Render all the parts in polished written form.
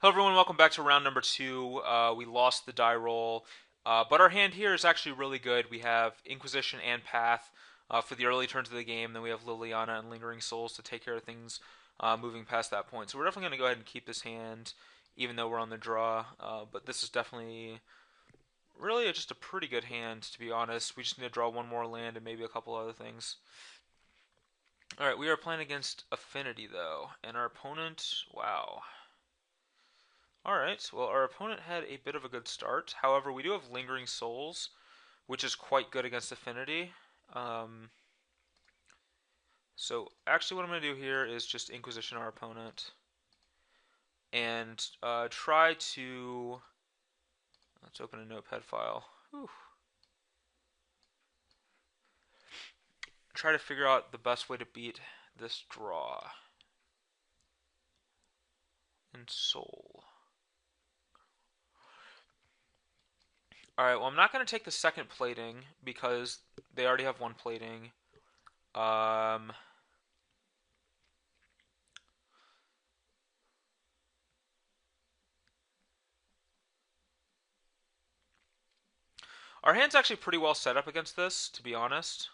Hello everyone, welcome back to round number two. We lost the die roll, but our hand here is actually really good. We have Inquisition and Path for the early turns of the game. Then we have Liliana and Lingering Souls to take care of things moving past that point. So we're definitely going to go ahead and keep this hand, even though we're on the draw. But this is definitely really just a pretty good hand, to be honest. We just need to draw one more land and maybe a couple other things. Alright, we are playing against Affinity, though, and our opponent, wow. Alright, well, our opponent had a bit of a good start. However, we do have Lingering Souls, which is quite good against Affinity. Um, so, actually, what I'm going to do here is just Inquisition our opponent and try to. Let's open a notepad file. Whew. Try to figure out the best way to beat this draw in Soul. Alright, well, I'm not going to take the second plating because they already have one plating. Um, our hand's actually pretty well set up against this, to be honest.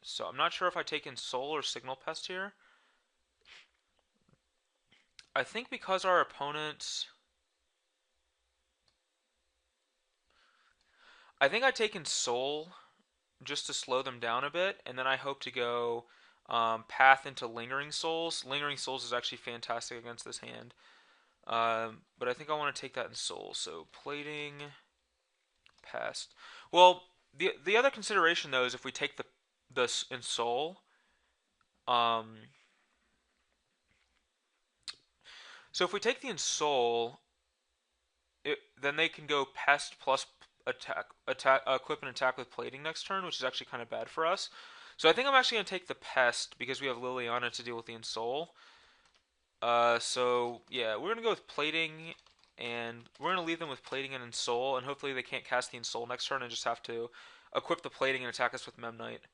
So I'm not sure if I take in Soul or Signal Pest here. I think because our opponent... I think I take in Soul just to slow them down a bit, and then I hope to go Path into Lingering Souls. Lingering Souls is actually fantastic against this hand. But I think I want to take that in Soul. So plating, Pest. Well, the other consideration though is if we take the in Soul, um, so if we take the in Soul, then they can go Pest plus equip and attack with plating next turn, which is actually kind of bad for us. So I think I'm actually going to take the Pest because we have Liliana to deal with the Ensoul. So yeah, we're going to go with plating, and we're going to leave them with plating and Ensoul, and hopefully they can't cast the Ensoul next turn and just have to equip the plating and attack us with Memnite.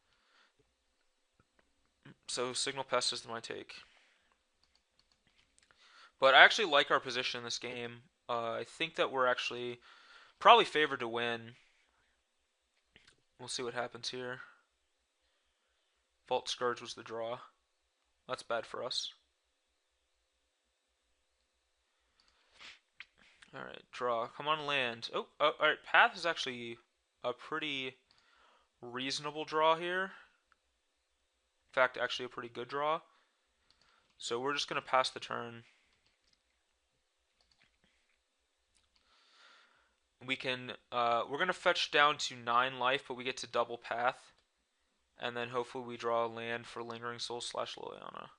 So Signal Pest is my take. But I actually like our position in this game. I think that we're actually probably favored to win. We'll see what happens here. Vault Scourge was the draw. That's bad for us. Alright, draw. Come on, land. Oh, alright. Path is actually a pretty reasonable draw here. In fact, actually a pretty good draw. So we're just going to pass the turn. We're going to fetch down to 9 life, but we get to double path. And then hopefully we draw a land for Lingering Soul / Liliana.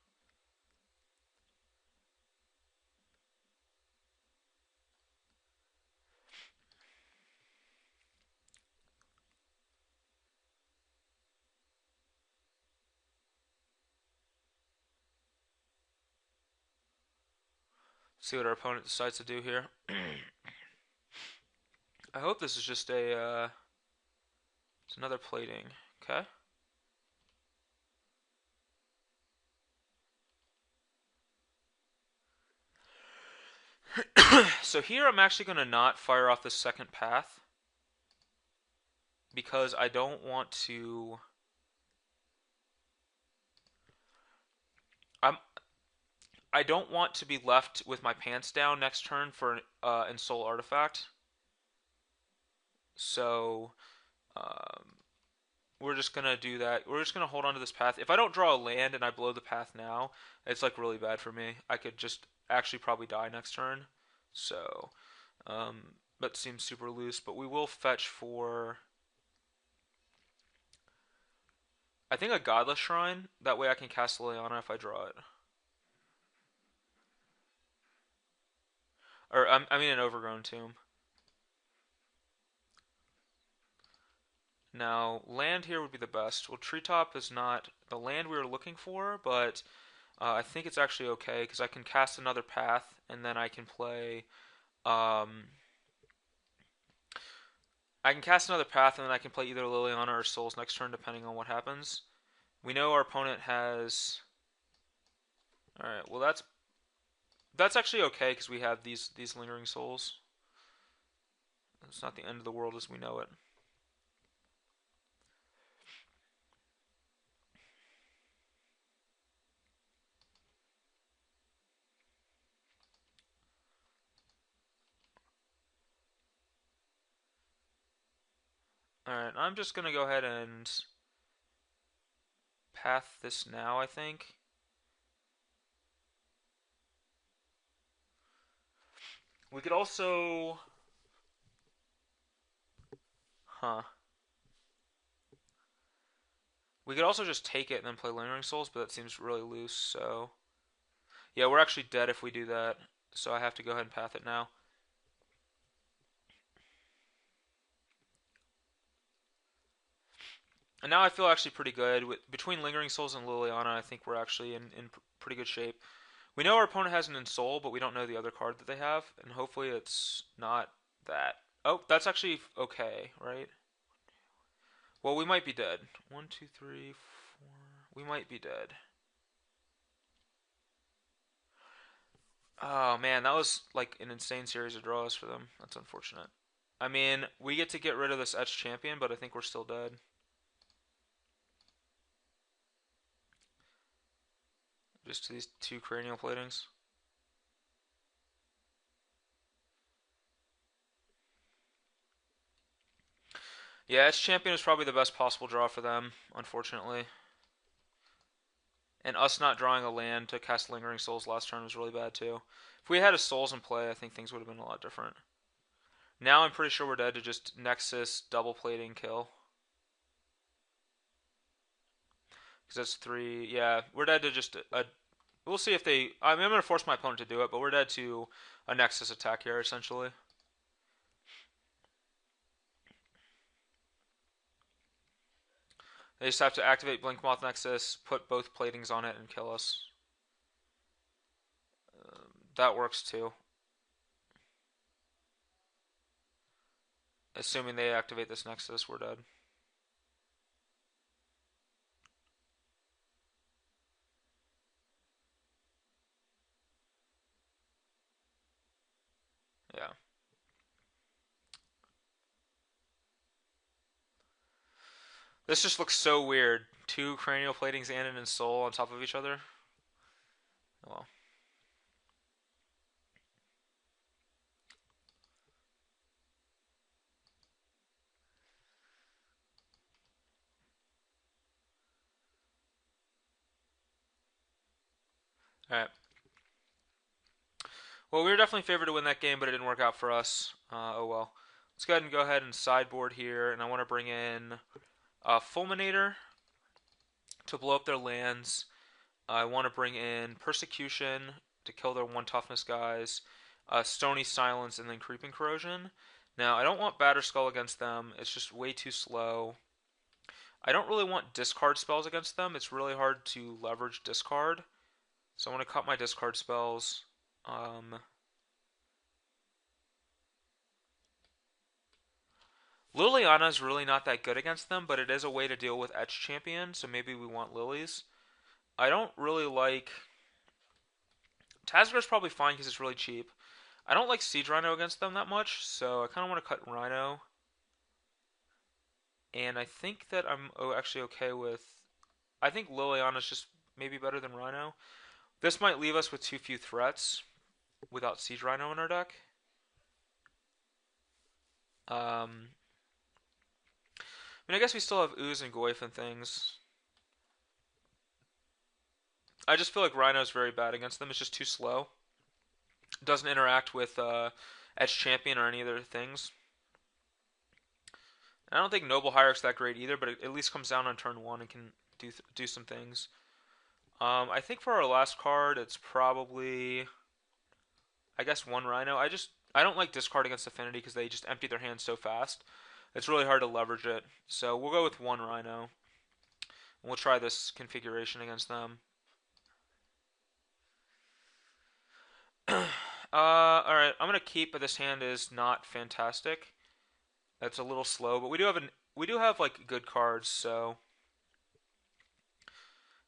See what our opponent decides to do here. I hope this is just it's another plating. Okay. So here I'm actually going to not fire off the second path because I don't want to. I don't want to be left with my pants down next turn for an Ensoul artifact. So we're just gonna do that. We're just gonna hold on to this path. If I don't draw a land and I blow the path now, it's like really bad for me. I could just actually probably die next turn. So that seems super loose. But we will fetch for I think a Godless Shrine. That way I can cast Liliana if I draw it. Or I mean an Overgrown Tomb. Now, land here would be the best. Well, Treetop is not the land we were looking for, but I think it's actually okay because I can cast another path and then I can play. I can cast another path and then I can play either Liliana or Souls next turn depending on what happens. We know our opponent has. Alright, well, that's That's actually okay because we have these lingering souls. It's not the end of the world as we know it. Alright, I'm just gonna go ahead and path this now, I think. We could also... Huh. We could also just take it and then play Lingering Souls, but that seems really loose, so... Yeah, we're actually dead if we do that, so I have to go ahead and path it now. And now I feel actually pretty good. Between Lingering Souls and Liliana, I think we're actually in pretty good shape. We know our opponent has an Ensol, but we don't know the other card that they have, and hopefully it's not that. Oh, that's actually okay, right? Well, we might be dead. 1, 2, 3, 4. We might be dead. Oh man, that was like an insane series of draws for them. That's unfortunate. I mean, we get to get rid of this Etched Champion, but I think we're still dead. Just to these two cranial platings. Yeah, Etched Champion is probably the best possible draw for them, unfortunately. And us not drawing a land to cast Lingering Souls last turn was really bad too. If we had a Souls in play, I think things would have been a lot different. Now I'm pretty sure we're dead to just Nexus, double plating, kill. Because that's 3. Yeah, we're dead to just a. We'll see if they. I mean, I'm going to force my opponent to do it, but we're dead to a Nexus attack here, essentially. They just have to activate Blinkmoth Nexus, put both platings on it, and kill us. That works too. Assuming they activate this Nexus, we're dead. Yeah. This just looks so weird. Two cranial platings and an Ensol on top of each other. Well. Alright. Well, we were definitely favored to win that game, but it didn't work out for us. Oh well. Let's go ahead and sideboard here, and I want to bring in Fulminator to blow up their lands. I want to bring in Persecution to kill their 1 toughness guys, Stony Silence, and then Creeping Corrosion. Now, I don't want Batterskull against them. It's just way too slow. I don't really want discard spells against them. It's really hard to leverage discard. So I want to cut my discard spells. Liliana is really not that good against them, but it is a way to deal with Etched Champion, so maybe we want Lilies. I don't really like... Tazgar's probably fine because it's really cheap. I don't like Siege Rhino against them that much, so I kind of want to cut Rhino. And I think that I'm actually okay with... I think Liliana's just maybe better than Rhino. This might leave us with too few threats without Siege Rhino in our deck. I mean, I guess we still have Ooze and Goyf and things. I just feel like Rhino's very bad against them. It's just too slow. Doesn't interact with Etched Champion or any other things. I don't think Noble Hierarch's that great either, but it at least comes down on turn 1 and can do some things. I think for our last card, it's probably, I guess, 1 Rhino. I don't like discard against Affinity because they just empty their hands so fast. It's really hard to leverage it. So we'll go with 1 Rhino. And we'll try this configuration against them. Alright, I'm gonna keep, but this hand is not fantastic. That's a little slow, but we do have like good cards, so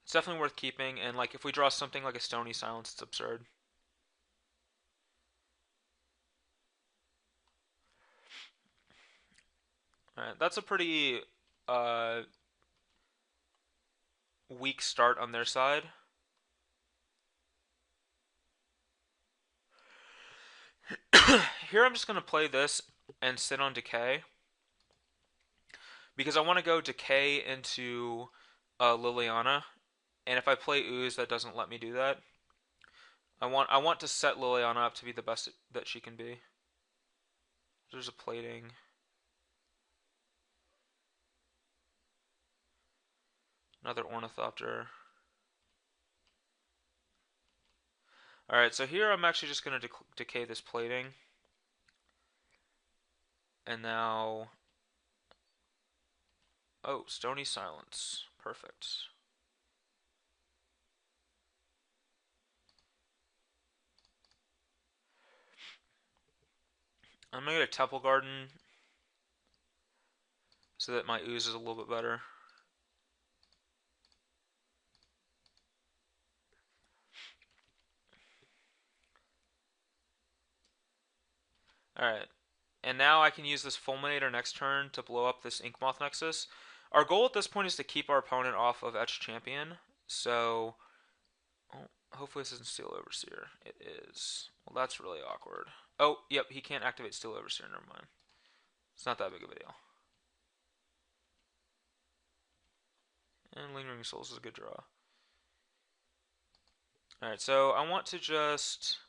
it's definitely worth keeping. And like if we draw something like a Stony Silence, it's absurd. Alright, that's a pretty uh, weak start on their side. Here I'm just going to play this and sit on Decay because I want to go Decay into Liliana, and if I play Ooze, that doesn't let me do that. I want to set Liliana up to be the best that she can be. There's a plating. Another Ornithopter. Alright, so here I'm actually just going to decay this plating. And now... Oh, Stony Silence. Perfect. I'm going to get a Temple Garden so that my Ooze is a little bit better. Alright, and now I can use this Fulminator next turn to blow up this Inkmoth Nexus. Our goal at this point is to keep our opponent off of Etched Champion, so... Oh, hopefully this isn't Steel Overseer. It is. Well, that's really awkward. Oh, yep, he can't activate Steel Overseer, never mind. It's not that big of a deal. And Lingering Souls is a good draw. Alright, so I want to just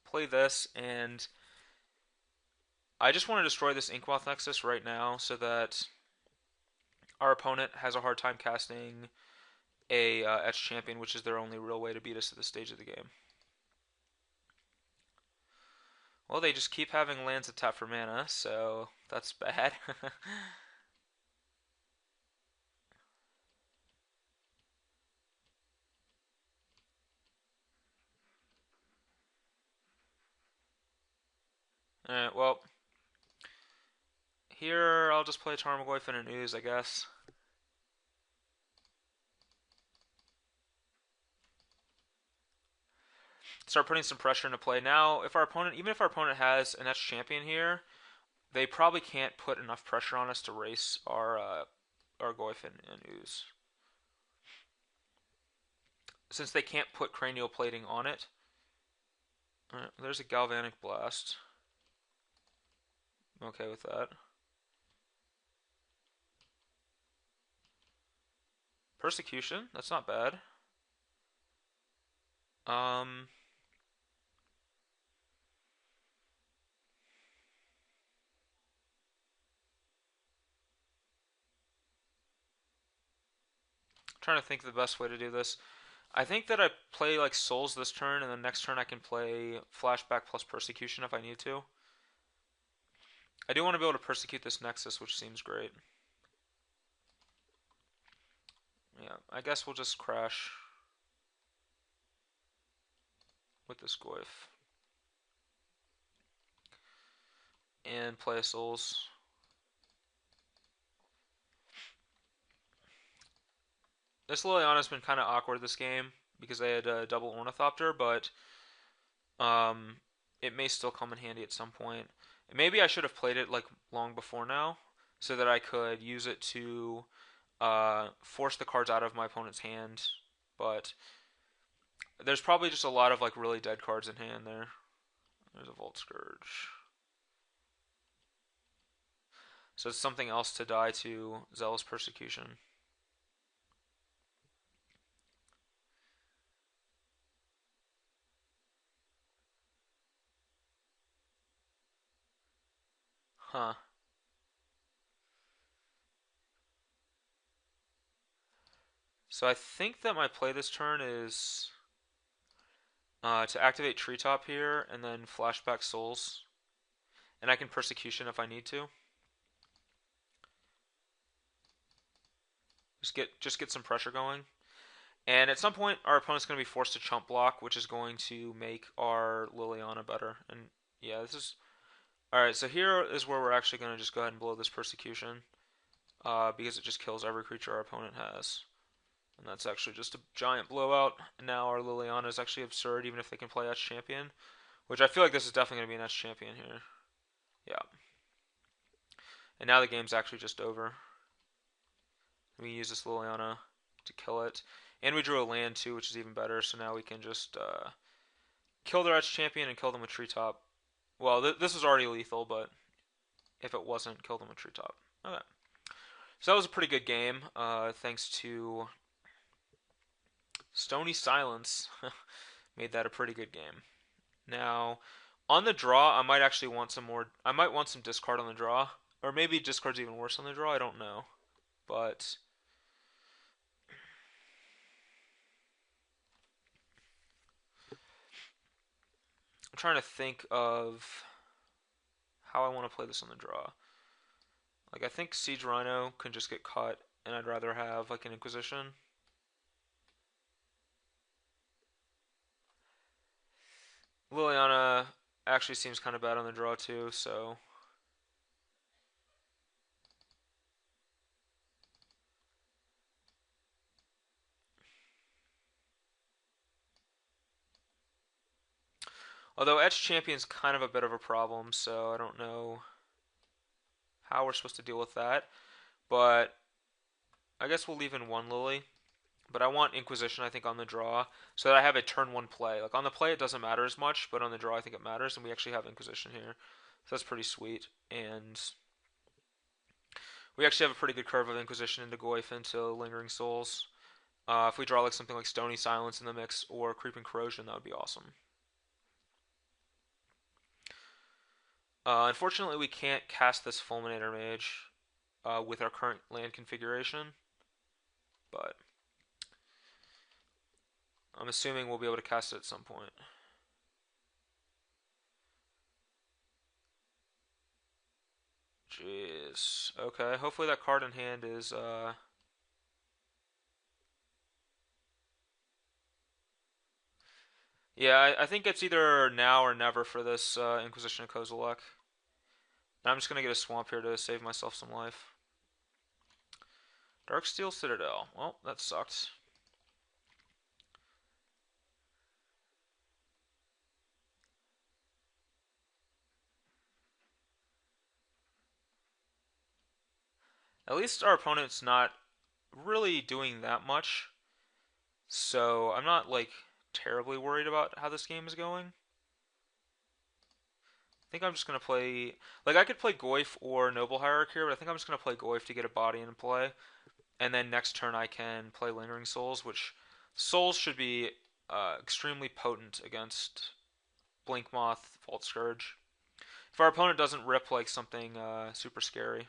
play this, and I just want to destroy this Inkmoth Nexus right now so that our opponent has a hard time casting a Etched Champion, which is their only real way to beat us at this stage of the game. Well, they just keep having lands that tap for mana, so that's bad. Alright, well, here I'll just play Tarmogoyf and an Ooze, I guess. Start putting some pressure into play. Now, if our opponent, even if our opponent has an Etched Champion here, they probably can't put enough pressure on us to race our Goyf and Ooze. Since they can't put Cranial Plating on it. Alright, there's a Galvanic Blast. I'm okay with that. Persecution, that's not bad. Trying to think of the best way to do this. I think that I play like Souls this turn, and then next turn I can play Flashback plus Persecution if I need to. I do want to be able to persecute this Nexus, which seems great. Yeah, I guess we'll just crash with this Goyf. And play a Souls. This Liliana's been kind of awkward this game because they had a double Ornithopter, but it may still come in handy at some point. Maybe I should have played it like long before now, so that I could use it to force the cards out of my opponent's hand. But there's probably just a lot of like really dead cards in hand there. There's a Volt Scourge. So it's something else to die to Zealous Persecution. Huh. So I think that my play this turn is to activate Treetop here and then Flashback Souls. And I can Persecution if I need to. Just get some pressure going. And at some point, our opponent's going to be forced to chump block, which is going to make our Liliana better. And yeah, this is... Alright, so here is where we're actually going to just go ahead and blow this Persecution. Because it just kills every creature our opponent has. And that's actually just a giant blowout. And now our Liliana is actually absurd, even if they can play Etched Champion. Which I feel like this is definitely going to be an Etched Champion here. Yeah. And now the game's actually just over. We use this Liliana to kill it. And we drew a land too, which is even better, so now we can just kill their Edge Champion and kill them with Treetop. Well, this was already lethal, but if it wasn't, kill them with Treetop. Okay. So that was a pretty good game, thanks to Stony Silence. Made that a pretty good game. Now, on the draw, I might actually want some more. I might want some discard on the draw, or maybe discard's even worse on the draw. I don't know, but I'm trying to think of how I want to play this on the draw. Like I think Siege Rhino can just get cut, and I'd rather have like an Inquisition. Liliana actually seems kind of bad on the draw too, so although Edge Champion's kind of a bit of a problem, so I don't know how we're supposed to deal with that. But I guess we'll leave in one Lily. But I want Inquisition, I think, on the draw, so that I have a turn one play. Like on the play, it doesn't matter as much, but on the draw, I think it matters, and we actually have Inquisition here, so that's pretty sweet. And we actually have a pretty good curve of Inquisition into Goyf into Lingering Souls. If we draw like something like Stony Silence in the mix or Creeping Corrosion, that would be awesome. Unfortunately, we can't cast this Fulminator Mage with our current land configuration, but I'm assuming we'll be able to cast it at some point. Jeez. Okay, hopefully that card in hand is yeah, I think it's either now or never for this Inquisition of Kozilek. I'm just gonna get a swamp here to save myself some life. Darksteel Citadel. Well, that sucked. At least our opponent's not really doing that much, so I'm not like terribly worried about how this game is going. I think I'm just gonna play like I could play Goyf or Noble Hierarch here, but I think I'm just gonna play Goyf to get a body in play, and then next turn I can play Lingering Souls, which Souls should be extremely potent against Blinkmoth, Vault Scourge. If our opponent doesn't rip like something super scary.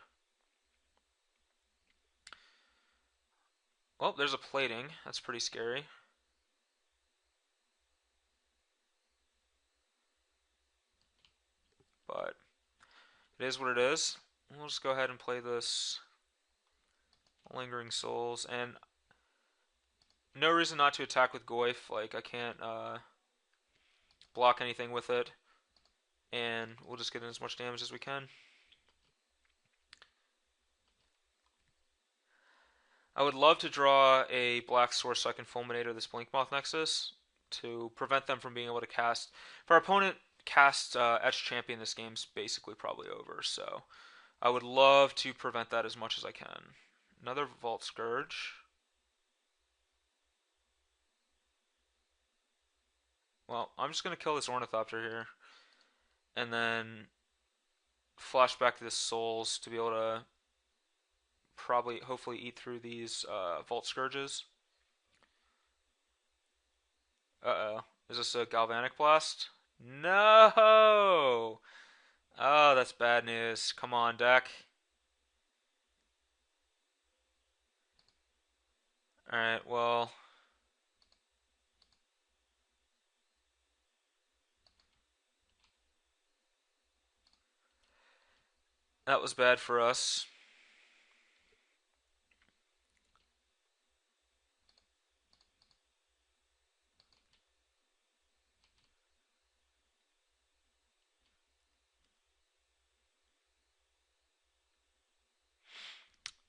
Well, there's a plating. That's pretty scary. But it is what it is. We'll just go ahead and play this Lingering Souls. And no reason not to attack with Goyf. Like, I can't block anything with it. And we'll just get in as much damage as we can. I would love to draw a black source so I can Fulminator this Blinkmoth Nexus to prevent them from being able to cast. If our opponent casts Etch Champion, this game's basically probably over. So I would love to prevent that as much as I can. Another Vault Scourge. Well, I'm just going to kill this Ornithopter here. And then flash back to this Souls to be able to probably, hopefully, eat through these Vault Scourges. Uh-oh. Is this a Galvanic Blast? No! Oh, that's bad news. Come on, deck. Alright, well. That was bad for us.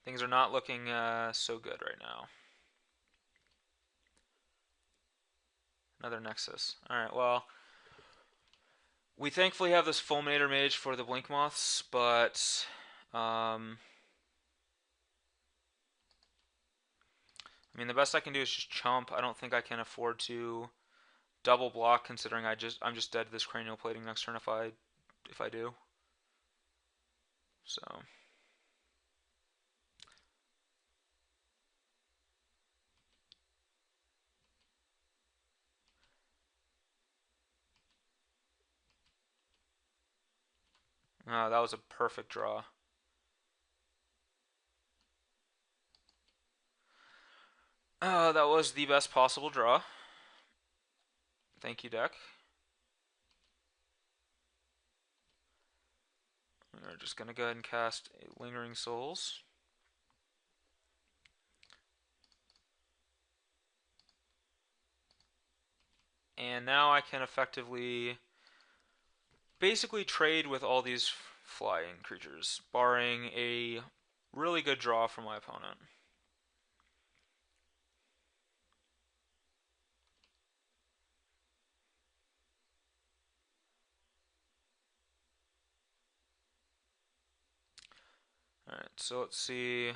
Things are not looking so good right now. Another Nexus. Alright, well. We thankfully have this Fulminator Mage for the Blink Moths, but Um, I mean, the best I can do is just chump. I don't think I can afford to double block, considering I'm just dead to this cranial plating next turn if I do. So that was a perfect draw. That was the best possible draw. Thank you, deck. We're just gonna go ahead and cast a Lingering Souls. And now I can effectively basically trade with all these flying creatures, barring a really good draw from my opponent. Alright, so let's see.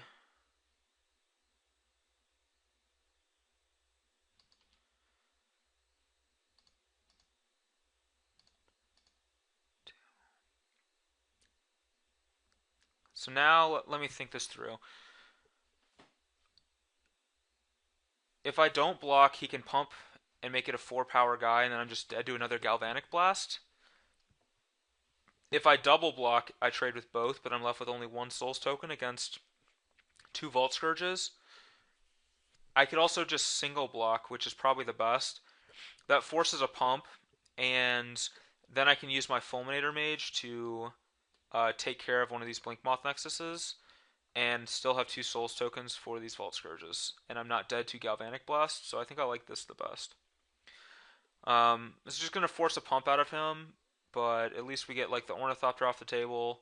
So now let me think this through. If I don't block, he can pump and make it a 4 power guy, and then I'm just dead to another Galvanic Blast. If I double block, I trade with both, but I'm left with only one Souls token against 2 Vault Scourges. I could also just single block, which is probably the best. That forces a pump, and then I can use my Fulminator Mage to take care of one of these Blink Moth Nexuses, and still have 2 Souls tokens for these Vault Scourges. And I'm not dead to Galvanic Blast, so I think I like this the best. This is just going to force a pump out of him, but at least we get like the Ornithopter off the table.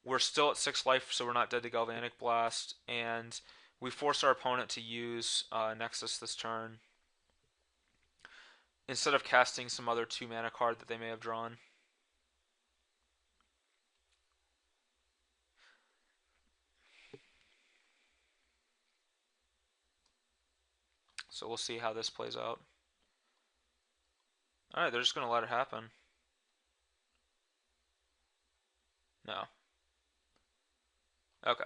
We're still at 6 life, so we're not dead to Galvanic Blast, and we force our opponent to use Nexus this turn instead of casting some other 2 mana card that they may have drawn. So we'll see how this plays out. Alright, they're just going to let it happen. No. Okay.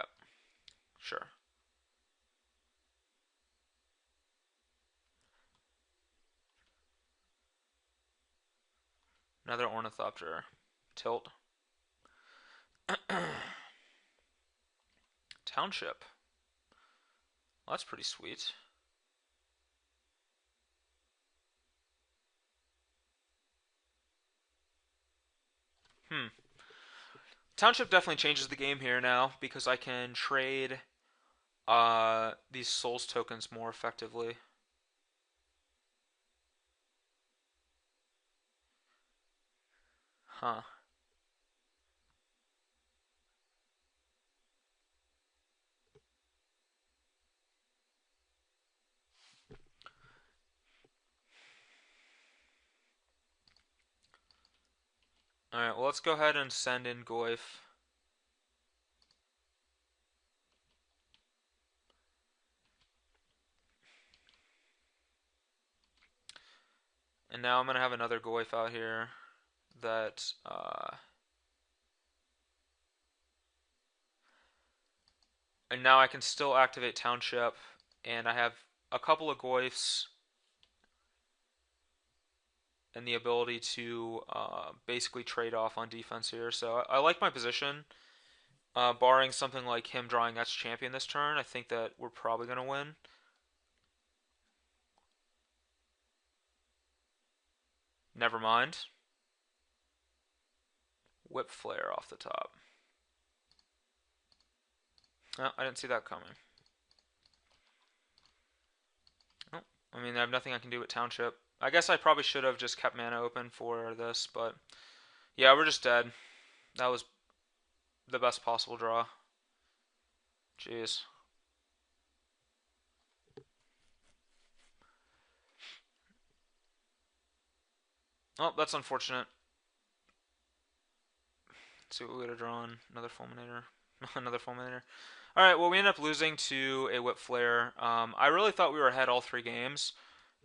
Sure. Another Ornithopter. Tilt. Township. Well, that's pretty sweet. Township definitely changes the game here now because I can trade these Souls tokens more effectively. Huh. Alright, well, let's go ahead and send in Goyf. And now I'm going to have another Goyf out here that and now I can still activate Township, and I have a couple of Goyfs and the ability to basically trade off on defense here. So I like my position. Barring something like him drawing Etched Champion this turn, I think that we're probably going to win. Never mind. Whip Flare off the top. Oh, I didn't see that coming. Oh, I mean, I have nothing I can do with Township. I guess I probably should have just kept mana open for this, but yeah, we're just dead. That was the best possible draw. Jeez. Oh, that's unfortunate. Let's see what we would have drawn. Another Fulminator. Another fulminator. All right. Well, we ended up losing to a whip flare. I really thought we were ahead all 3 games,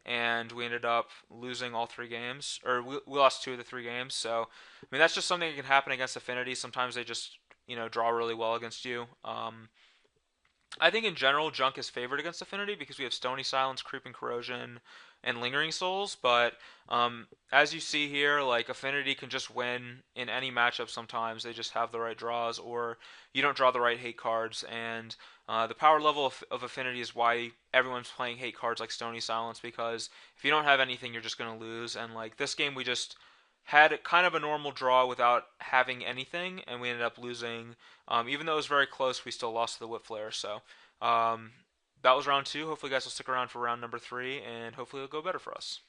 and we ended up losing all 3 games, or we lost 2 of the 3 games. So, I mean, that's just something that can happen against Affinity. Sometimes they just draw really well against you. I think in general, Junk is favored against Affinity because we have Stony Silence, Creeping Corrosion, and Lingering Souls. But as you see here, like Affinity can just win in any matchup sometimes. They just have the right draws, or you don't draw the right hate cards. And the power level of Affinity is why everyone's playing hate cards like Stony Silence, because if you don't have anything, you're just going to lose. And like this game, we just had kind of a normal draw without having anything, and we ended up losing. Even though it was very close, we still lost to the Whip Flare. So that was round 2. Hopefully, you guys will stick around for round number 3, and hopefully, it'll go better for us.